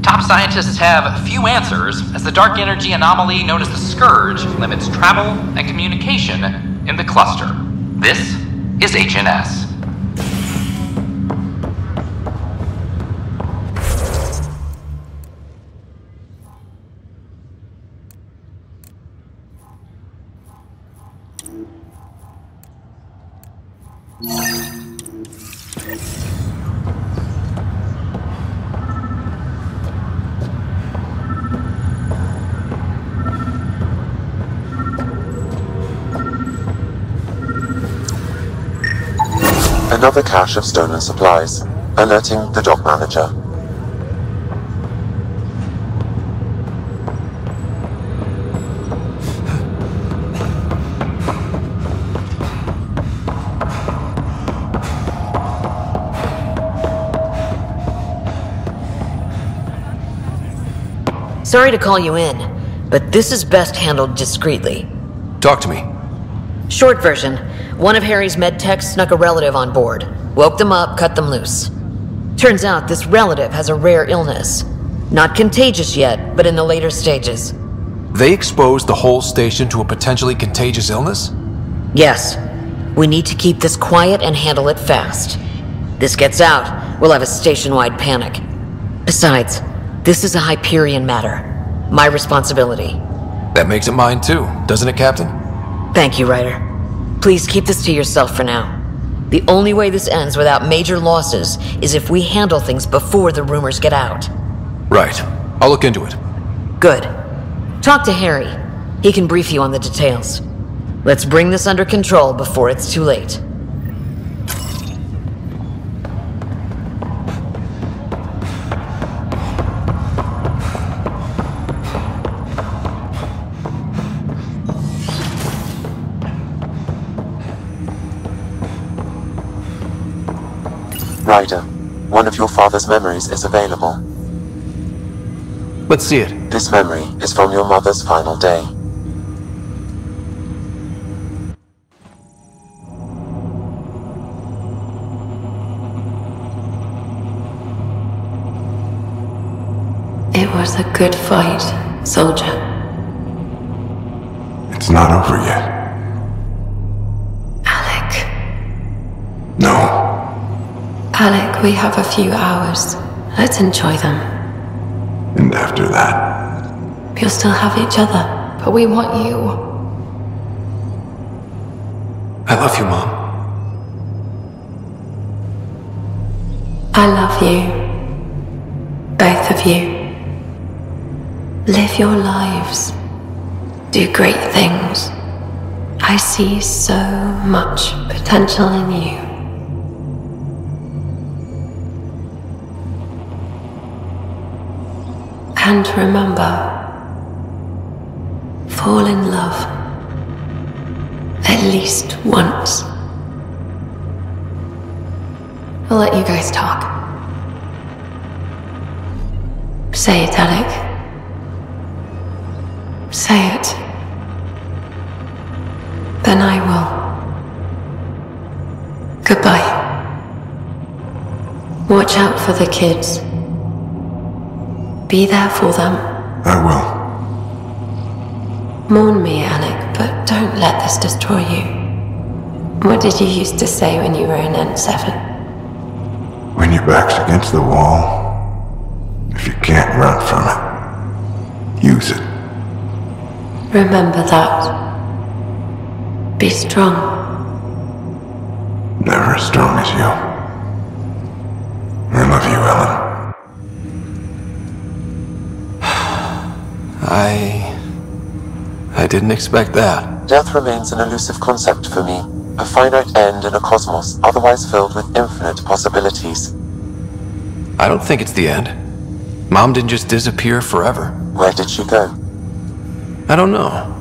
Top scientists have few answers, as the dark energy anomaly known as the Scourge limits travel and communication in the cluster. This is HNS. Another cache of stolen supplies, alerting the dock manager. Sorry to call you in, but this is best handled discreetly. Talk to me. Short version, one of Harry's med techs snuck a relative on board. Woke them up, cut them loose. Turns out this relative has a rare illness. Not contagious yet, but in the later stages. They exposed the whole station to a potentially contagious illness? Yes. We need to keep this quiet and handle it fast. This gets out, we'll have a station-wide panic. Besides, this is a Hyperion matter. My responsibility. That makes it mine too, doesn't it, Captain? Thank you, Ryder. Please keep this to yourself for now. The only way this ends without major losses is if we handle things before the rumors get out. Right. I'll look into it. Good. Talk to Harry. He can brief you on the details. Let's bring this under control before it's too late. Ryder, one of your father's memories is available. Let's see it. This memory is from your mother's final day. It was a good fight, soldier. It's not over yet. Alec. No. Alec, we have a few hours. Let's enjoy them. And after that? We'll still have each other, but we want you. I love you, Mom. I love you. Both of you. Live your lives. Do great things. I see so much potential in you. And remember, fall in love. At least once. I'll let you guys talk. Say it, Alec. Say it. Then I will. Goodbye. Watch out for the kids. Be there for them. I will. Mourn me, Alec, but don't let this destroy you. What did you used to say when you were in N7? When your back's against the wall, if you can't run from it, use it. Remember that. Be strong. Never as strong as you. I love you, Ellen. I didn't expect that. Death remains an elusive concept for me, a finite end in a cosmos otherwise filled with infinite possibilities. I don't think it's the end. Mom didn't just disappear forever. Where did she go? I don't know.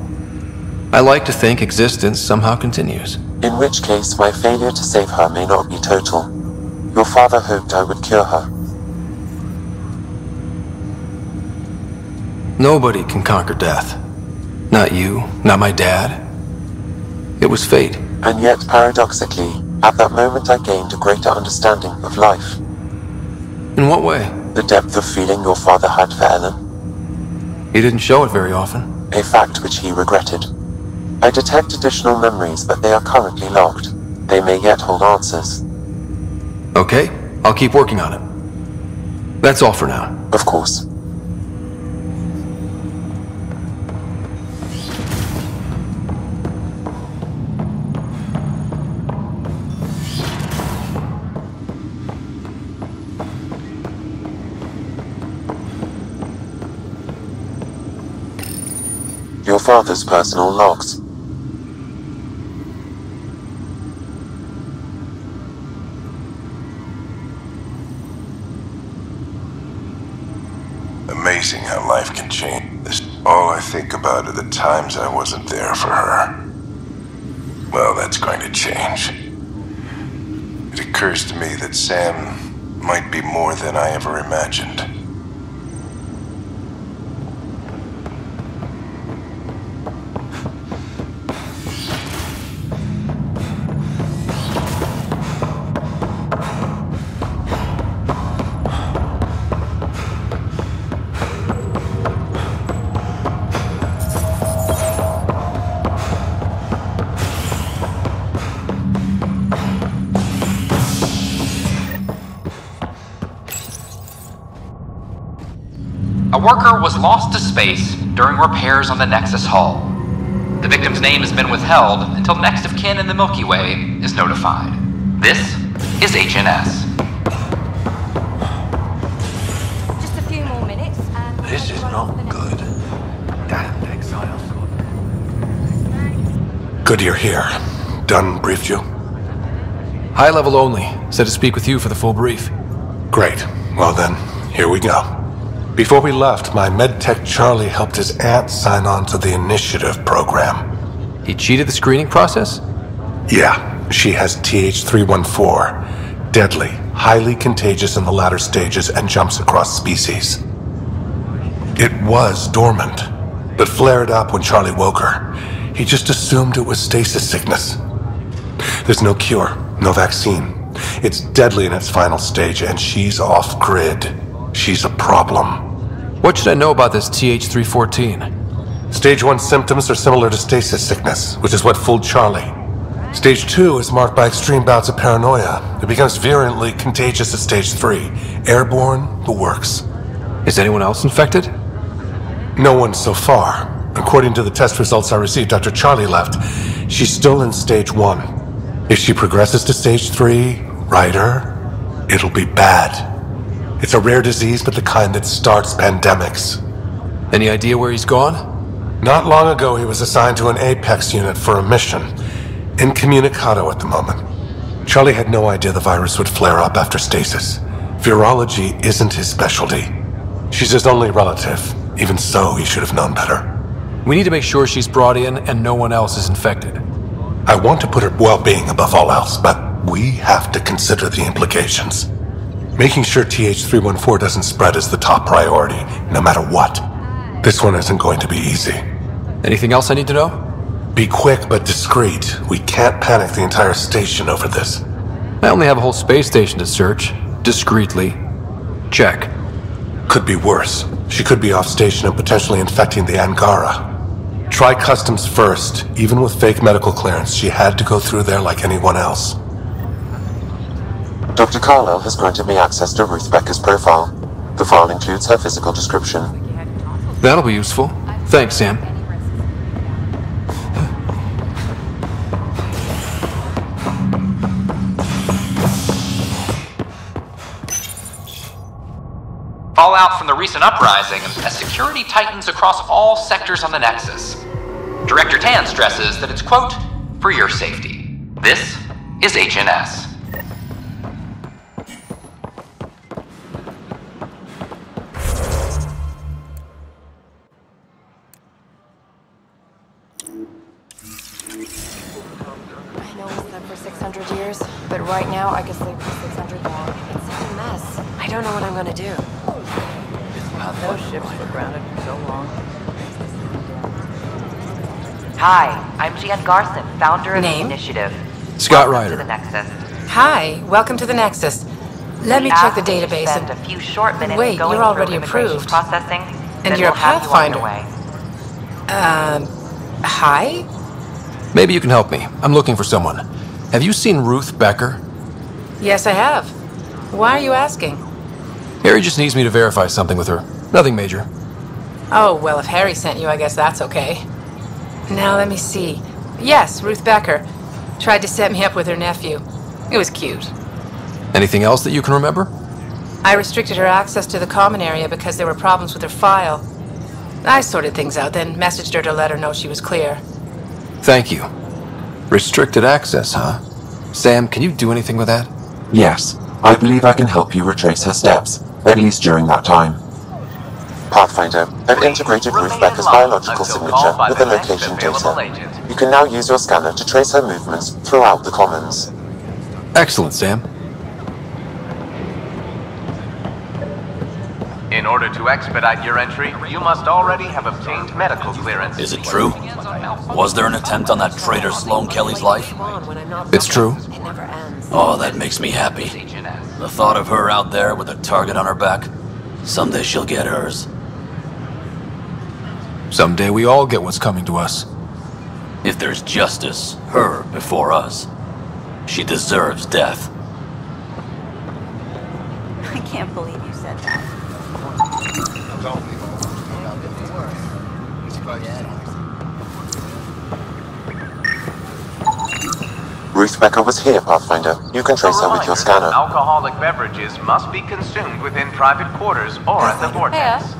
I like to think existence somehow continues. In which case, my failure to save her may not be total. Your father hoped I would cure her. Nobody can conquer death. Not you, not my dad. It was fate. And yet, paradoxically, at that moment I gained a greater understanding of life. In what way? The depth of feeling your father had for Ellen? He didn't show it very often. A fact which he regretted. I detect additional memories, but they are currently locked. They may yet hold answers. Okay, I'll keep working on it. That's all for now. Of course. Your father's personal logs. Amazing how life can change. All I think about are the times I wasn't there for her. Well, that's going to change. It occurs to me that Sam might be more than I ever imagined. A worker was lost to space during repairs on the Nexus hull. The victim's name has been withheld until next of kin in the Milky Way is notified. This is HNS. Just a few more minutes and... This is not good. Damn exile. Good you're here. Dunn briefed you? High level only. Said to speak with you for the full brief. Great. Well then, here we go. Before we left, my medtech Charlie helped his aunt sign on to the initiative program. He cheated the screening process? Yeah, she has TH314. Deadly, highly contagious in the latter stages and jumps across species. It was dormant, but flared up when Charlie woke her. He just assumed it was stasis sickness. There's no cure, no vaccine. It's deadly in its final stage, and she's off-grid. She's a problem. What should I know about this TH314? Stage 1 symptoms are similar to stasis sickness, which is what fooled Charlie. Stage 2 is marked by extreme bouts of paranoia. It becomes virulently contagious at Stage 3. Airborne, the works. Is anyone else infected? No one so far. According to the test results I received after Charlie left, she's still in Stage 1. If she progresses to Stage 3, Ryder, it'll be bad. It's a rare disease, but the kind that starts pandemics. Any idea where he's gone? Not long ago, he was assigned to an Apex unit for a mission. Incommunicado at the moment. Charlie had no idea the virus would flare up after stasis. Virology isn't his specialty. She's his only relative. Even so, he should have known better. We need to make sure she's brought in and no one else is infected. I want to put her well-being above all else, but we have to consider the implications. Making sure TH314 doesn't spread is the top priority, no matter what. This one isn't going to be easy. Anything else I need to know? Be quick but discreet. We can't panic the entire station over this. I only have a whole space station to search. Discreetly. Check. Could be worse. She could be off station and potentially infecting the Angara. Try customs first. Even with fake medical clearance, she had to go through there like anyone else. Dr. Carlyle has granted me access to Ruth Becker's profile. The file includes her physical description. That'll be useful. Thanks, Sam. Fallout from the recent uprising as security tightens across all sectors on the Nexus. Director Tan stresses that it's, quote, for your safety. This is HNS. For 600 years, but right now I can sleep for 600 more. It's such a mess. I don't know what I'm gonna do. Those ships were grounded for so long. Hi, I'm Jan Garson, founder of the Name? initiative. Scott Welcome Ryder. to the Nexus. Hi, welcome to the Nexus. Let me check the Ask you to database spend a few short minutes wait, going you're already through immigration approved. processing, And then you're a we'll have you on your Pathfinder. way. Hi? Maybe you can help me. I'm looking for someone. Have you seen Ruth Becker? Yes, I have. Why are you asking? Harry just needs me to verify something with her. Nothing major. Oh, well, if Harry sent you, I guess that's okay. Now, let me see. Yes, Ruth Becker. Tried to set me up with her nephew. It was cute. Anything else that you can remember? I restricted her access to the common area because there were problems with her file. I sorted things out, then messaged her to let her know she was clear. Thank you. Restricted access, huh? Sam, can you do anything with that? Yes, I believe I can help you retrace her steps, at least during that time. Pathfinder, I've integrated Ruth Becker's biological signature with the location data. You can now use your scanner to trace her movements throughout the Commons. Excellent, Sam. In order to expedite your entry, you must already have obtained medical clearance. Is it true? Was there an attempt on that traitor Sloane Kelly's life? It's true. Oh, that makes me happy. The thought of her out there with a target on her back. Someday she'll get hers. Someday we all get what's coming to us. If there's justice, her before us. She deserves death. I can't believe you said that. Ruth Becker was here, Pathfinder. You can trace her with your scanner. Alcoholic beverages must be consumed within private quarters or at the vortex.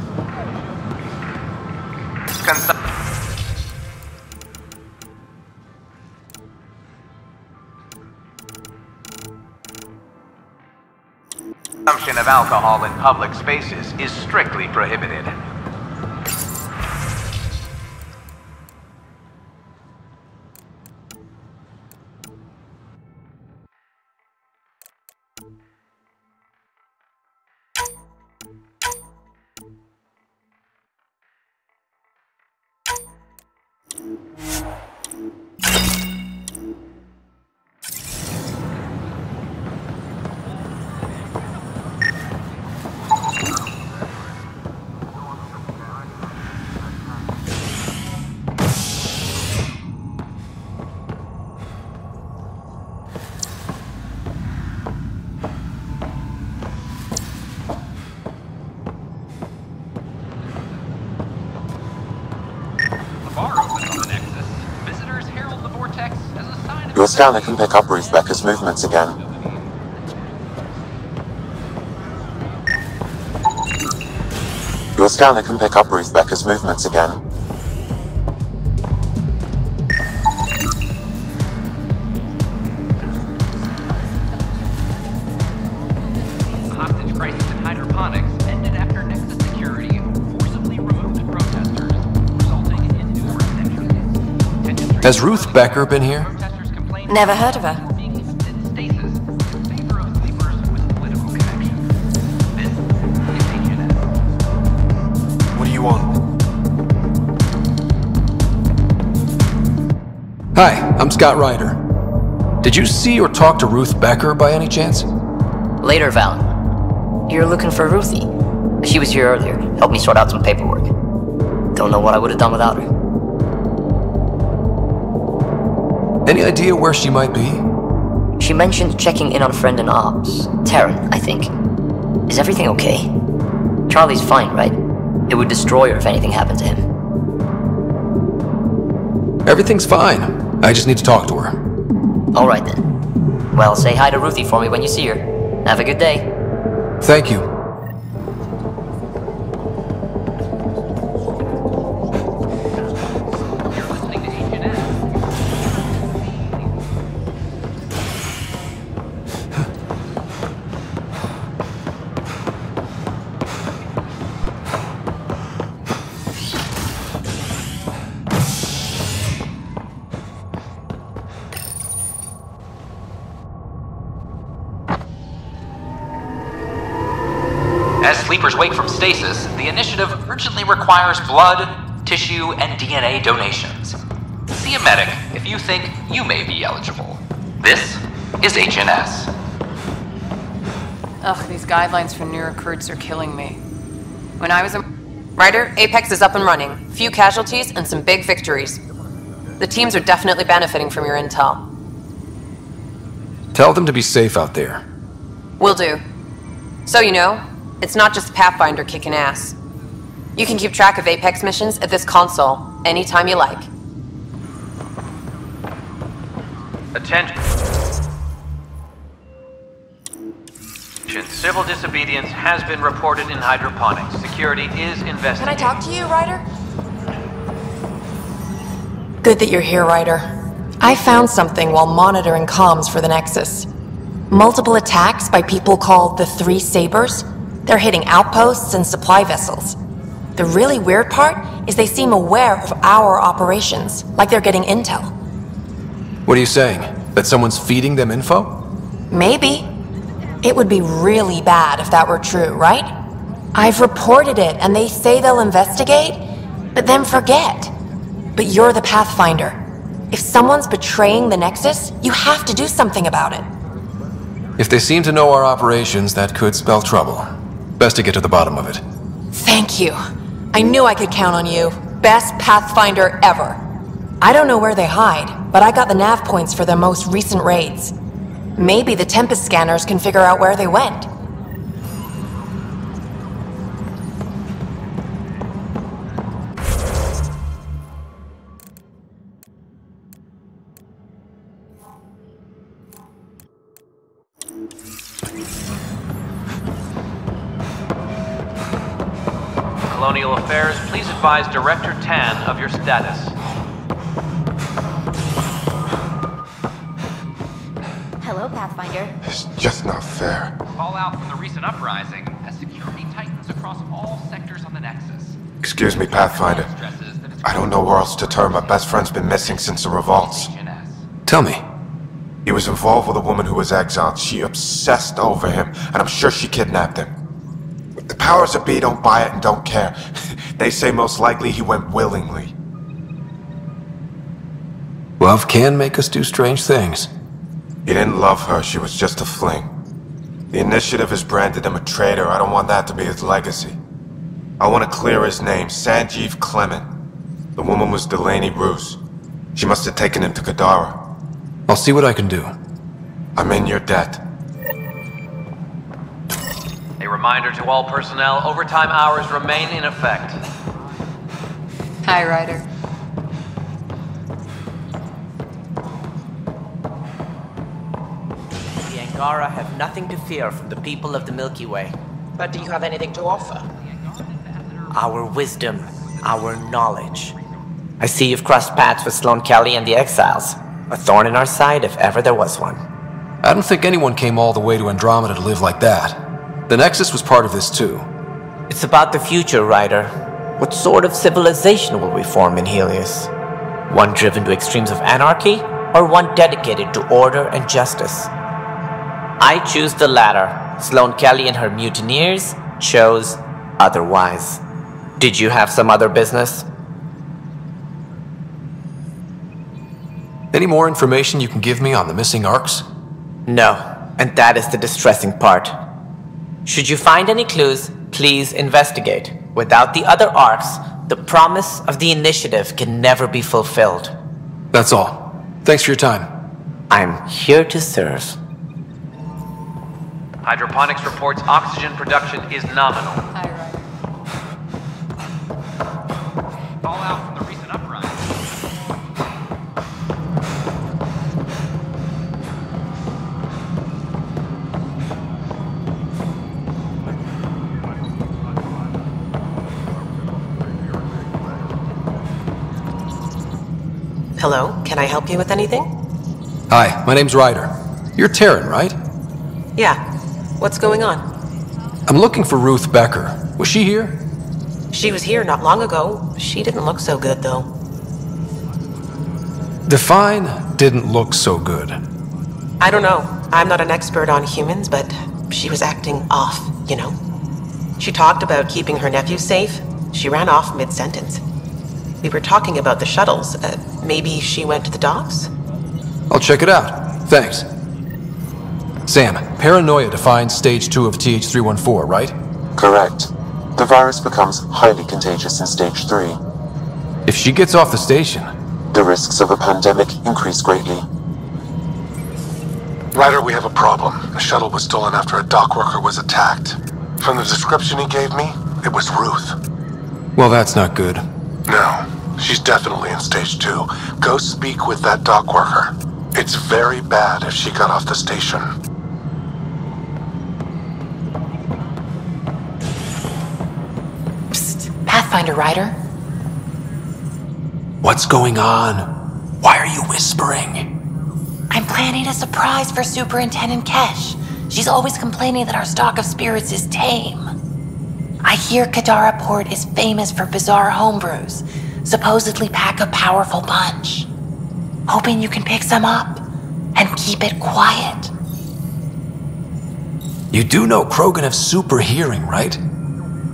Consumption of alcohol in public spaces is strictly prohibited. Your scanner can pick up Ruth Becker's movements again. Your scanner can pick up Ruth Becker's movements again. The hostage crisis in hydroponics ended after Nexus security forcibly removed protesters, resulting in numerous injuries. Has Ruth Becker been here? Never heard of her. What do you want? Hi, I'm Scott Ryder. Did you see or talk to Ruth Becker by any chance? Later, Val. You're looking for Ruthie. She was here earlier. Helped me sort out some paperwork. Don't know what I would have done without her. Any idea where she might be? She mentioned checking in on a friend in Ops. Taryn, I think. Is everything okay? Charlie's fine, right? It would destroy her if anything happened to him. Everything's fine. I just need to talk to her. Alright then. Well, say hi to Ruthie for me when you see her. Have a good day. Thank you. As sleepers wake from stasis, the initiative urgently requires blood, tissue, and DNA donations. See a medic if you think you may be eligible. This is HNS. Ugh, these guidelines for new recruits are killing me. When I was a... Ryder, Apex is up and running. Few casualties and some big victories. The teams are definitely benefiting from your intel. Tell them to be safe out there. Will do. So you know, it's not just Pathfinder kicking ass. You can keep track of Apex missions at this console, anytime you like. Attention. Civil disobedience has been reported in hydroponics. Security is investigating. Can I talk to you, Ryder? Good that you're here, Ryder. I found something while monitoring comms for the Nexus. Multiple attacks by people called the Three Sabers. They're hitting outposts and supply vessels. The really weird part is they seem aware of our operations, like they're getting intel. What are you saying? That someone's feeding them info? Maybe. It would be really bad if that were true, right? I've reported it, and they say they'll investigate, but then forget. But you're the Pathfinder. If someone's betraying the Nexus, you have to do something about it. If they seem to know our operations, that could spell trouble. Best to get to the bottom of it. Thank you. I knew I could count on you. Best Pathfinder ever. I don't know where they hide, but I got the nav points for their most recent raids. Maybe the Tempest scanners can figure out where they went. Colonial Affairs, please advise Director Tan of your status. Hello, Pathfinder. It's just not fair. Fallout from the recent uprising has security titans across all sectors on the Nexus. Excuse me, Pathfinder. I don't know where else to turn. My best friend's been missing since the revolts. Tell me. He was involved with a woman who was exiled. She obsessed over him, and I'm sure she kidnapped him. But the powers that be don't buy it and don't care. They say most likely he went willingly. Love can make us do strange things. He didn't love her, she was just a fling. The Initiative has branded him a traitor. I don't want that to be his legacy. I want to clear his name, Sanjeev Clement. The woman was Delaney Roos. She must have taken him to Kadara. I'll see what I can do. I'm in your debt. A reminder to all personnel, overtime hours remain in effect. Hi, Ryder. The Angara have nothing to fear from the people of the Milky Way. But do you have anything to offer? Our wisdom, our knowledge. I see you've crossed paths with Sloane Kelly and the Exiles. A thorn in our side if ever there was one. I don't think anyone came all the way to Andromeda to live like that. The Nexus was part of this too. It's about the future, Ryder. What sort of civilization will we form in Helios? One driven to extremes of anarchy, or one dedicated to order and justice? I choose the latter. Sloane Kelly and her mutineers chose otherwise. Did you have some other business? Any more information you can give me on the missing arcs? No, and that is the distressing part. Should you find any clues, please investigate. Without the other arcs, the promise of the Initiative can never be fulfilled. That's all. Thanks for your time. I'm here to serve. Hydroponics reports oxygen production is nominal. Hi, Ryder. Fallout from the recent uprising. Hello, can I help you with anything? Hi, my name's Ryder. You're Terran, right? Yeah. What's going on? I'm looking for Ruth Becker. Was she here? She was here not long ago. She didn't look so good, though. Define didn't look so good. I don't know. I'm not an expert on humans, but she was acting off, you know. She talked about keeping her nephew safe. She ran off mid-sentence. We were talking about the shuttles. Maybe she went to the docks? I'll check it out. Thanks. Sam, paranoia defines stage 2 of TH314, right? Correct. The virus becomes highly contagious in stage 3. If she gets off the station, the risks of a pandemic increase greatly. Ryder, we have a problem. The shuttle was stolen after a dock worker was attacked. From the description he gave me, it was Ruth. Well, that's not good. No, she's definitely in stage 2. Go speak with that dock worker. It's very bad if she got off the station. Psst, Pathfinder Ryder. What's going on? Why are you whispering? I'm planning a surprise for Superintendent Kesh. She's always complaining that our stock of spirits is tame. I hear Kadara Port is famous for bizarre homebrews, supposedly pack a powerful punch. Hoping you can pick some up and keep it quiet. You do know Krogan have super hearing, right?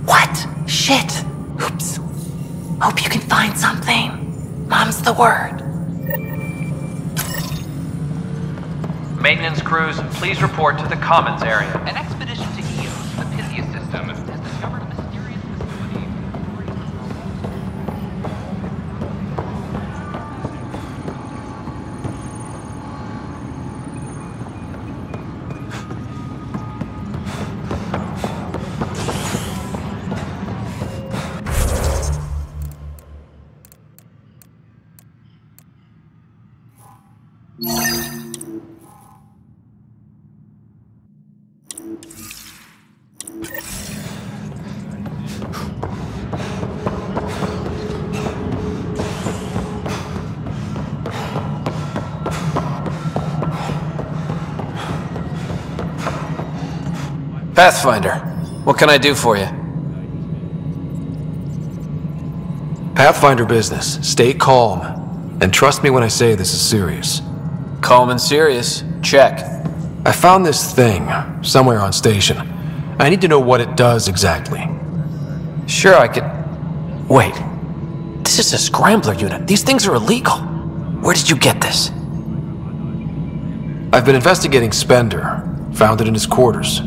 What? Shit. Oops. Hope you can find something. Mom's the word. Maintenance crews, please report to the Commons area. An expedition to Eos, the Pythia system, has discovered a mysterious facility. Pathfinder, what can I do for you? Pathfinder business. Stay calm. And trust me when I say this is serious. Calm and serious. Check. I found this thing somewhere on station. I need to know what it does exactly. Sure, I could... Wait. This is a scrambler unit. These things are illegal. Where did you get this? I've been investigating Spender. Found it in his quarters.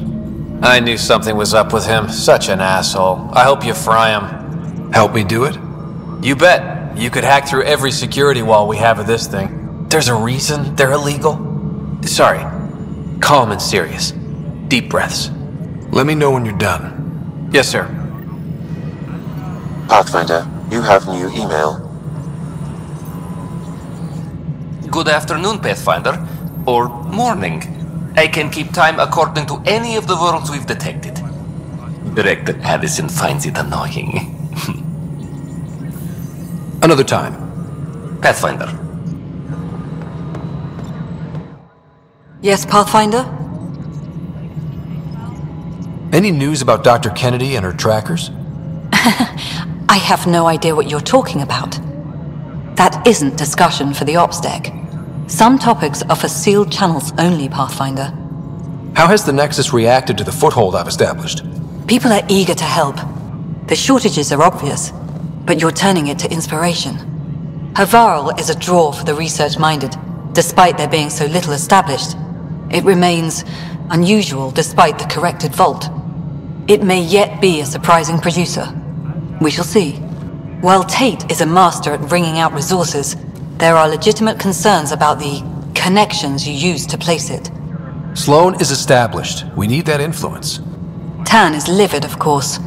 I knew something was up with him. Such an asshole. I hope you fry him. Help me do it? You bet. You could hack through every security wall we have of this thing. There's a reason they're illegal. Sorry. Calm and serious. Deep breaths. Let me know when you're done. Yes, sir. Pathfinder, you have new email. Good afternoon, Pathfinder. Or morning. I can keep time according to any of the worlds we've detected. Director Addison finds it annoying. Another time. Pathfinder. Yes, Pathfinder? Any news about Dr. Kennedy and her trackers? I have no idea what you're talking about. That isn't discussion for the ops deck. Some topics are for sealed channels only, Pathfinder. How has the Nexus reacted to the foothold I've established? People are eager to help. The shortages are obvious, but you're turning it to inspiration. Havarl is a draw for the research-minded, despite there being so little established. It remains unusual despite the corrected vault. It may yet be a surprising producer. We shall see. While Tate is a master at wringing out resources, there are legitimate concerns about the connections you use to place it. Sloan is established. We need that influence. Tan is livid, of course.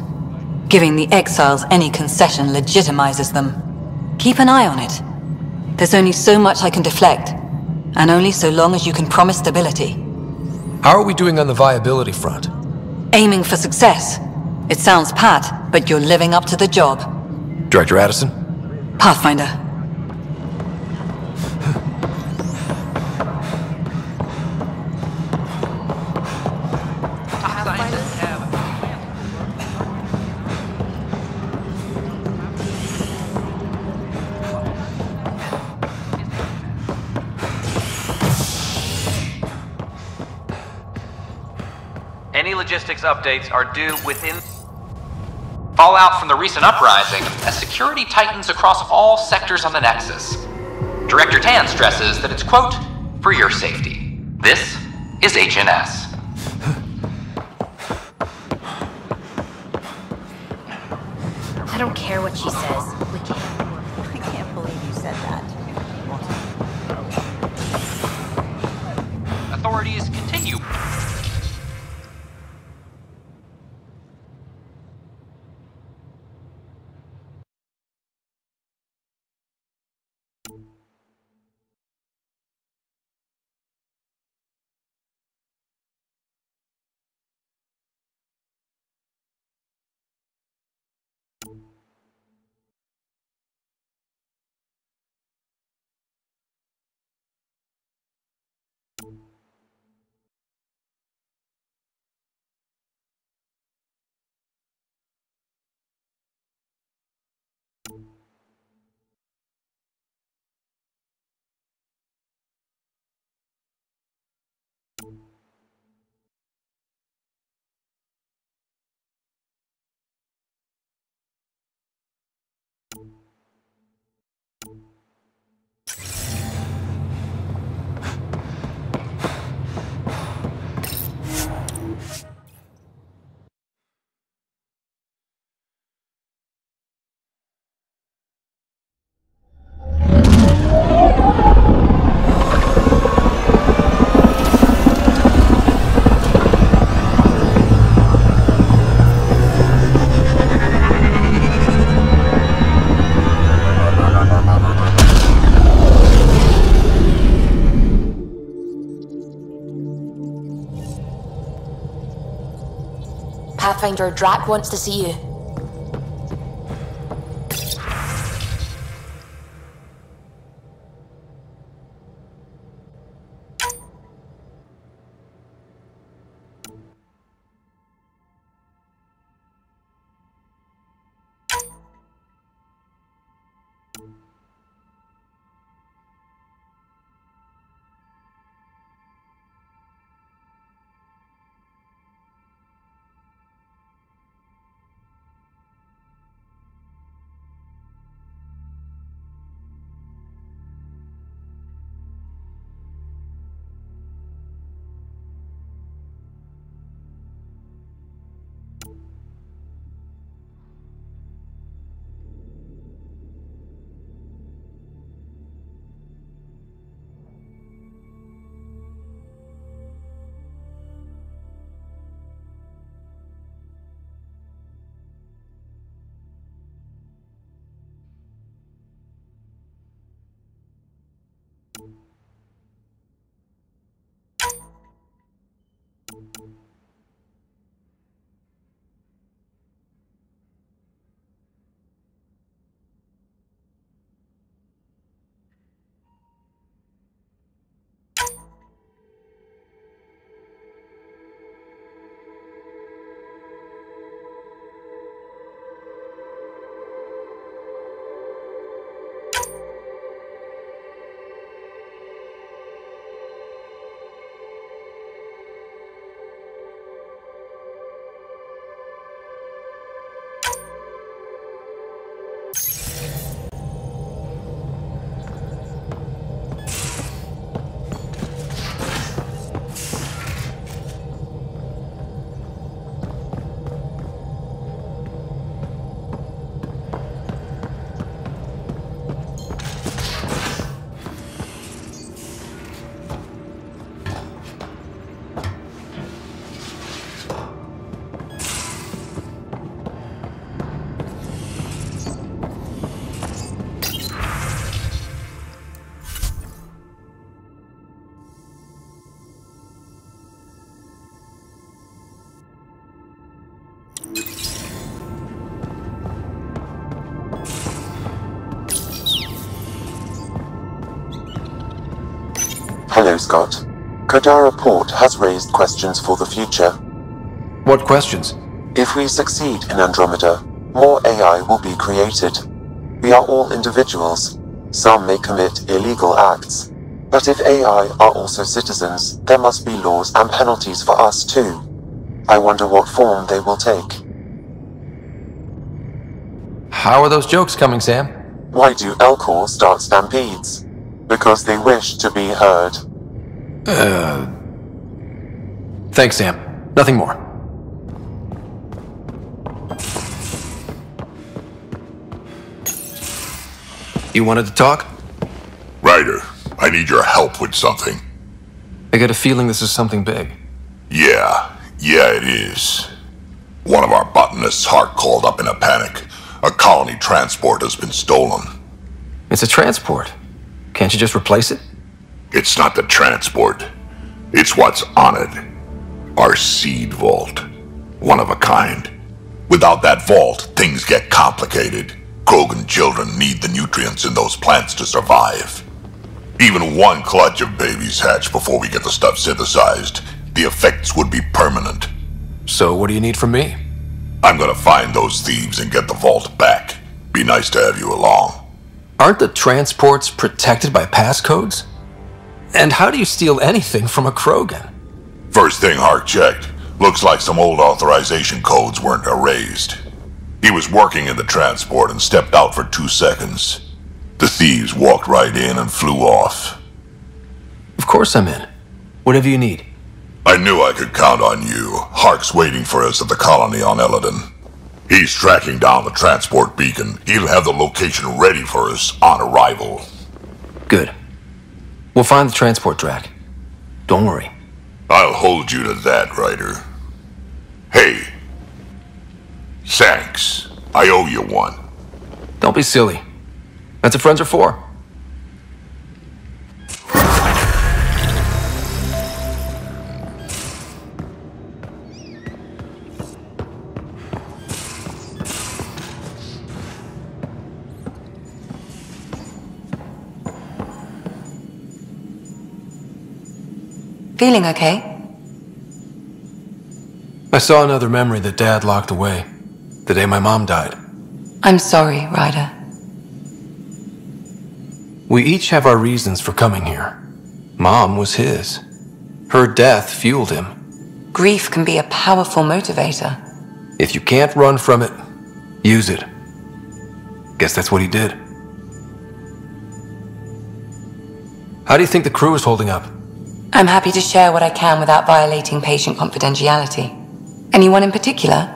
Giving the exiles any concession legitimizes them. Keep an eye on it. There's only so much I can deflect, and only so long as you can promise stability. How are we doing on the viability front? Aiming for success. It sounds pat, but you're living up to the job. Director Addison? Pathfinder. Any logistics updates are due within... Fallout from the recent uprising as security tightens across all sectors on the Nexus. Director Tan stresses that it's, quote, for your safety. This is HNS. I don't care what she says. We can't. I can't believe you said that. Authorities continue. Pathfinder, Drac wants to see you. Hello, Scott. Kodara Port has raised questions for the future. What questions? If we succeed in Andromeda, more AI will be created. We are all individuals. Some may commit illegal acts. But if AI are also citizens, there must be laws and penalties for us too. I wonder what form they will take. How are those jokes coming, Sam? Why do Elcor start stampedes? Because they wish to be heard. Thanks, Sam. Nothing more. You wanted to talk? Ryder, I need your help with something. I get a feeling this is something big. Yeah, it is. One of our botanists' heart called up in a panic. A colony transport has been stolen. It's a transport. Can't you just replace it? It's not the transport. It's what's on it. Our seed vault. One of a kind. Without that vault, things get complicated. Krogan children need the nutrients in those plants to survive. Even one clutch of babies hatch before we get the stuff synthesized. The effects would be permanent. So what do you need from me? I'm gonna find those thieves and get the vault back. Be nice to have you along. Aren't the transports protected by passcodes? And how do you steal anything from a Krogan? First thing Hark checked. Looks like some old authorization codes weren't erased. He was working in the transport and stepped out for 2 seconds. The thieves walked right in and flew off. Of course I'm in. Whatever you need. I knew I could count on you. Hark's waiting for us at the colony on Eladon. He's tracking down the transport beacon. He'll have the location ready for us on arrival. Good. We'll find the transport track. Don't worry. I'll hold you to that, Ryder. Hey. Thanks. I owe you one. Don't be silly. That's what friends are for. Feeling okay? I saw another memory that Dad locked away. The day my mom died. I'm sorry, Ryder. We each have our reasons for coming here. Mom was his. Her death fueled him. Grief can be a powerful motivator. If you can't run from it, use it. Guess that's what he did. How do you think the crew is holding up? I'm happy to share what I can without violating patient confidentiality. Anyone in particular?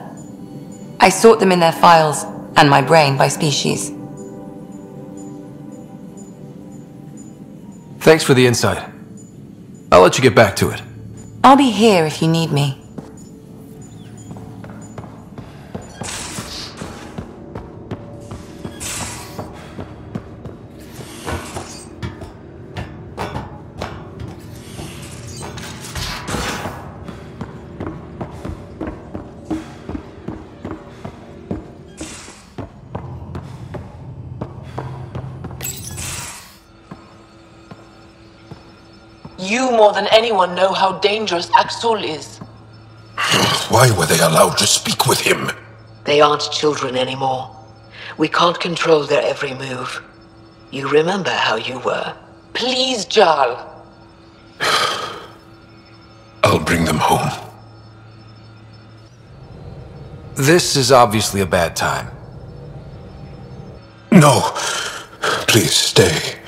I sort them in their files and my brain by species. Thanks for the insight. I'll let you get back to it. I'll be here if you need me. You more than anyone know how dangerous Axol is. Why were they allowed to speak with him? They aren't children anymore. We can't control their every move. You remember how you were. Please, Jarl. I'll bring them home. This is obviously a bad time. No. Please stay.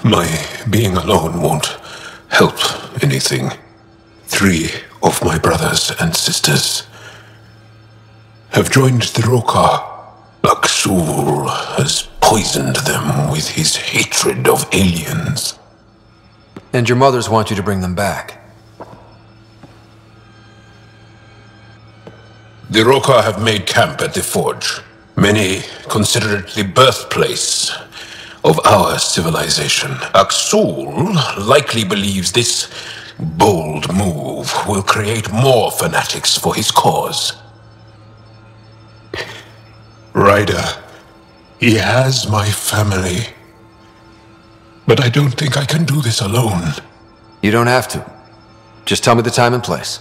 My being alone won't help anything. 3 of my brothers and sisters have joined the Roka. Axol has poisoned them with his hatred of aliens. And your mothers want you to bring them back. The Roka have made camp at the Forge. Many consider it the birthplace of our civilization. Axol likely believes this bold move will create more fanatics for his cause. Ryder, he has my family. But I don't think I can do this alone. You don't have to. Just tell me the time and place.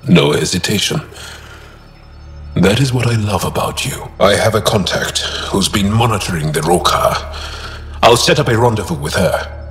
No hesitation. That is what I love about you. I have a contact who's been monitoring the Roka. I'll set up a rendezvous with her.